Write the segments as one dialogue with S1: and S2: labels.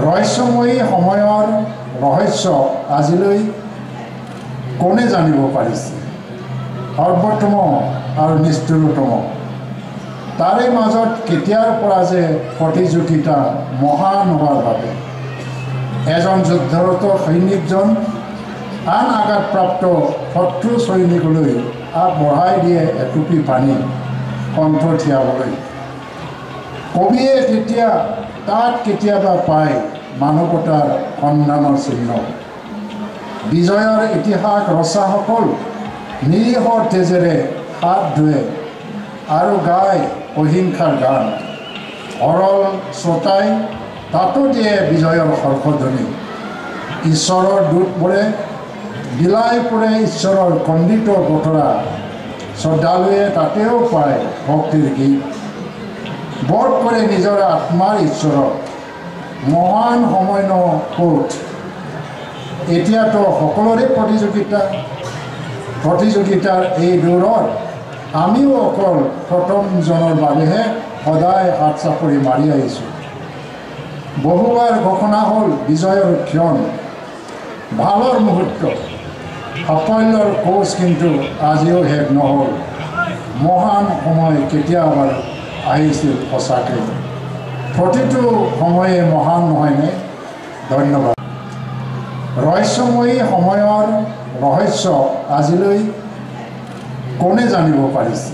S1: ৰহস্যময়ী সময়ৰ ৰহস্য আজিলৈ কোনে জানিব পাৰিছে? সৰ্বোত্তম আৰু নিষ্ঠুৰতম। তাৰে মাজত কেতিয়াৰ পৰা যে প্ৰতিযোগিতা মহান হোৱাৰ বাবে এজন যুদ্ধৰত সৈনিকজন আন আঘাতপ্ৰাপ্ত শত্ৰু সৈনিকলৈ আগবঢ়াই দিয়ে এটুপি পানী কণ্ঠ থিয়াবলৈ। কবিয়ে তেতিয়া তাত কেতিয়াবা পায় মানৱতাৰ সন্ধানৰ চিহ্ন। বিজয়ৰ ইতিহাস ৰচাসকল নিৰীহৰ তেজেৰে হাত ধুৱে আৰু গায় অহিংসাৰ গান। সৰল শ্ৰোতাই তাতো দিয়ে বিজয়ৰ হৰ্ষধ্বনি। ঈশ্বৰৰ দূতবোৰে বিলাই পৰে ঈশ্বৰৰ খণ্ডিত বতৰা। শ্ৰদ্ধালুৱে তাতেও পায় ভক্তিৰ গীত। বধ কৰে নিজৰ আত্মাৰ ঈশ্বৰক। মহান সময় ন ক'ত? এতিয়াতো সকলোৰে প্ৰতিযোগিতাৰ এই দৌৰত আমিও অকল প্ৰথমজনৰ বাবেহে সদায় হাত চাপৰি মাৰি আহিছোঁ। বহুবাৰ ঘোষণা হ'ল বিজয়ৰ ক্ষণ, ভালৰ মুহূৰ্ত। সাফল্যৰ কোচ কিন্তু আজিও শেষ নহ'ল। মহান সময় কেতিয়াবা আহিছিল সঁচাকৈ। প্ৰতিটো সময়ে মহান নহয়নে? ধন্যবাদ। ৰহস্যময়ী সময়ৰ ৰহস্য আজিলৈ কোনে জানিব পাৰিছে?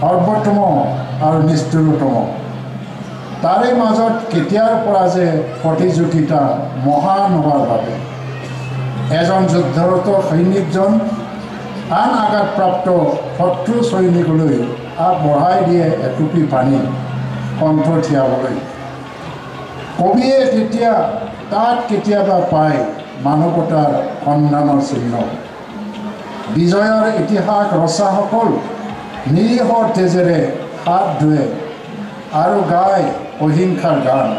S1: সৰ্বোত্তম আৰু নিষ্ঠুৰতম। তাৰে মাজত কেতিয়াৰ পৰা যে প্ৰতিযোগিতা মহান হোৱাৰ বাবে এজন যুদ্ধৰত সৈনিকজন আন আঘাতপ্ৰাপ্ত শত্ৰু সৈনিকলৈ আগবঢ়াই দিয়ে এটুপি পানী কণ্ঠ থিয়াবলৈ। কবিয়ে তেতিয়া তাত কেতিয়াবা পায় মানৱতাৰ সন্ধানৰ চিহ্ন। বিজয়ৰ ইতিহাস ৰচাসকল নিৰীহৰ তেজেৰে হাত ধুৱে আৰু গায় অহিংসাৰ গান।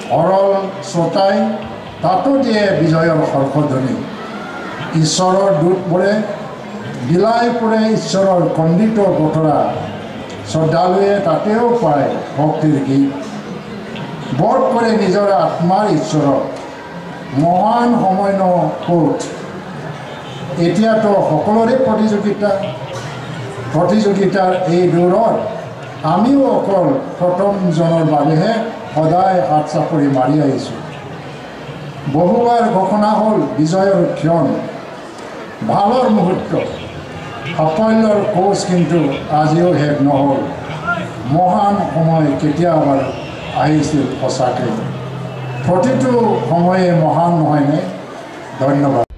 S1: সৰল শ্ৰোতাই তাতো দিয়ে বিজয়ৰ হৰ্ষধ্বনি। ঈশ্বৰৰ দূতবোৰে বিলাই পৰে ঈশ্বৰৰ খণ্ডিত বতৰা। শ্ৰদ্ধালুৱে তাতেও পায় ভক্তিৰ গীত। বধ কৰে নিজৰ আত্মাৰ ঈশ্বৰক। মহান সময় ন ক'ত? এতিয়াতো সকলোৰে প্ৰতিযোগিতাৰ এই দৌৰত আমিও অকল প্ৰথমজনৰ বাবেহে সদায় হাত চাপৰি মাৰি আহিছোঁ। বহুবাৰ ঘোষণা হ'ল বিজয়ৰ ক্ষণ, ভালৰ মুহূৰ্ত। সাফল্যৰ কোচ কিন্তু আজিও শেষ নহ'ল। মহান সময় কেতিয়াবা আহিছিল সঁচাকৈ। প্ৰতিটো সময়ে মহান নহয়নে? ধন্যবাদ।